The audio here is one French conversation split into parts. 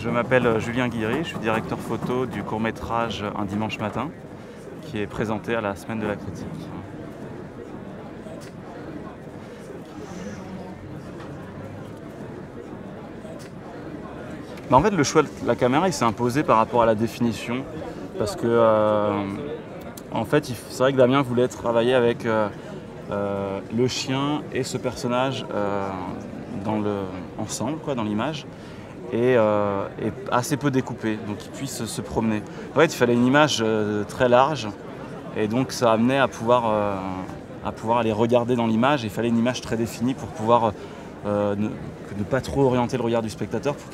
Je m'appelle Julien Guiry, je suis directeur photo du court-métrage Un dimanche matin, qui est présenté à la Semaine de la Critique. En fait, le choix de la caméra, il s'est imposé par rapport à la définition, parce que en fait, c'est vrai que Damien voulait travailler avec le chien et ce personnage ensemble, dans l'image, et assez peu découpé, donc qu'ils puissent se promener. En fait, il fallait une image très large, et donc ça amenait à pouvoir aller regarder dans l'image. Il fallait une image très définie pour pouvoir ne pas trop orienter le regard du spectateur, pour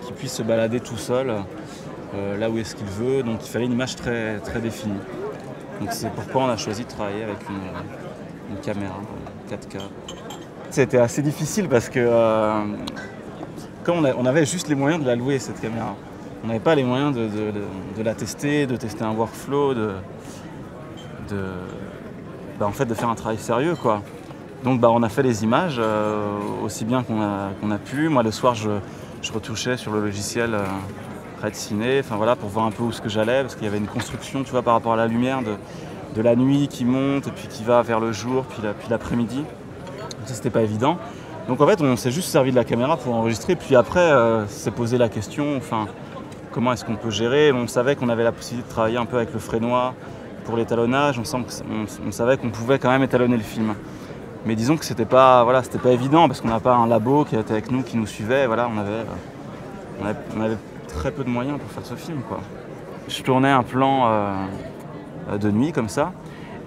qu'il puisse se balader tout seul là où est-ce qu'il veut. Donc il fallait une image très, très définie. Donc c'est pourquoi on a choisi de travailler avec une caméra 4K. C'était assez difficile parce que quand on avait juste les moyens de la louer, cette caméra. On n'avait pas les moyens de la tester, de tester un workflow, en fait, de faire un travail sérieux, quoi. Donc on a fait les images aussi bien qu'on a pu. Moi, le soir, je retouchais sur le logiciel Red Ciné, pour voir un peu où ce que j'allais, parce qu'il y avait une construction, tu vois, par rapport à la lumière de la nuit qui monte, et puis qui va vers le jour, puis l'après-midi. Ça, c'était pas évident. Donc en fait, on s'est juste servi de la caméra pour enregistrer, puis après, s'est posé la question, comment est-ce qu'on peut gérer. On savait qu'on avait la possibilité de travailler un peu avec le frénois pour l'étalonnage. On savait qu'on pouvait quand même étalonner le film. Mais disons que c'était pas évident, parce qu'on n'a pas un labo qui était avec nous, qui nous suivait. Voilà, on avait très peu de moyens pour faire ce film, quoi. Je tournais un plan de nuit comme ça,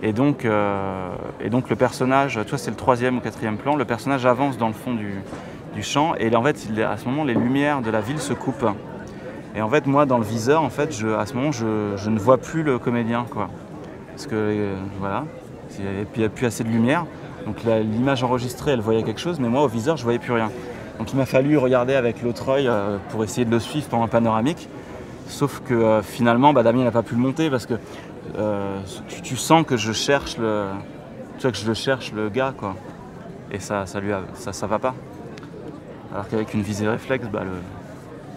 et donc le personnage, toi c'est le 3e ou 4e plan, le personnage avance dans le fond du champ, et en fait à ce moment les lumières de la ville se coupent. Et en fait moi dans le viseur, en fait, à ce moment je ne vois plus le comédien, quoi. Parce que voilà, et puis il n'y a plus assez de lumière. Donc l'image enregistrée, elle voyait quelque chose, mais moi au viseur, je voyais plus rien. Donc il m'a fallu regarder avec l'autre œil pour essayer de le suivre pendant un panoramique. Sauf que finalement, Damien n'a pas pu le monter, parce que tu sens que je cherche le gars, quoi. Et ça va pas. Alors qu'avec une visée réflexe,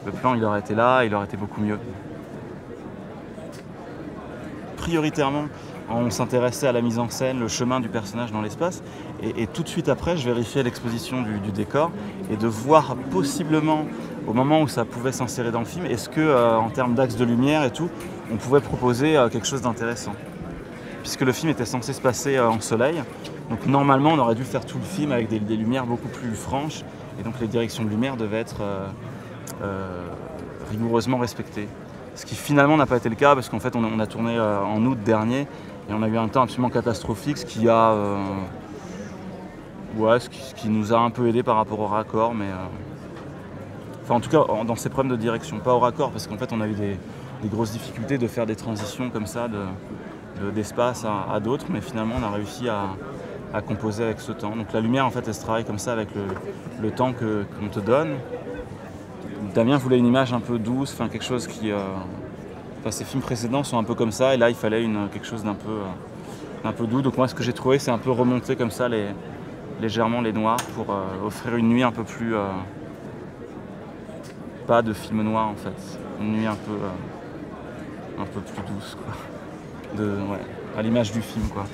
le plan il aurait été là, il aurait été beaucoup mieux. Prioritairement, on s'intéressait à la mise en scène, le chemin du personnage dans l'espace, et tout de suite après, je vérifiais l'exposition du décor, et de voir possiblement, au moment où ça pouvait s'insérer dans le film, est-ce que, en termes d'axe de lumière et tout, on pouvait proposer quelque chose d'intéressant. Puisque le film était censé se passer en soleil, donc normalement on aurait dû faire tout le film avec des lumières beaucoup plus franches, et donc les directions de lumière devaient être rigoureusement respectées. Ce qui finalement n'a pas été le cas, parce qu'en fait on a tourné en août dernier, et on a eu un temps absolument catastrophique, ce qui nous a un peu aidé par rapport au raccord, mais en tout cas dans ces problèmes de direction, pas au raccord, parce qu'en fait on a eu des grosses difficultés de faire des transitions comme ça d'espace à d'autres, mais finalement on a réussi à composer avec ce temps. Donc la lumière, en fait, elle se travaille comme ça avec le temps qu'on te donne. Damien voulait une image un peu douce, quelque chose qui... ses films précédents sont un peu comme ça, et là il fallait quelque chose d'un peu doux. Donc moi ce que j'ai trouvé, c'est un peu remonter comme ça légèrement les noirs pour offrir une nuit un peu plus... pas de film noir, en fait. Une nuit un peu plus douce, quoi. À l'image du film, quoi.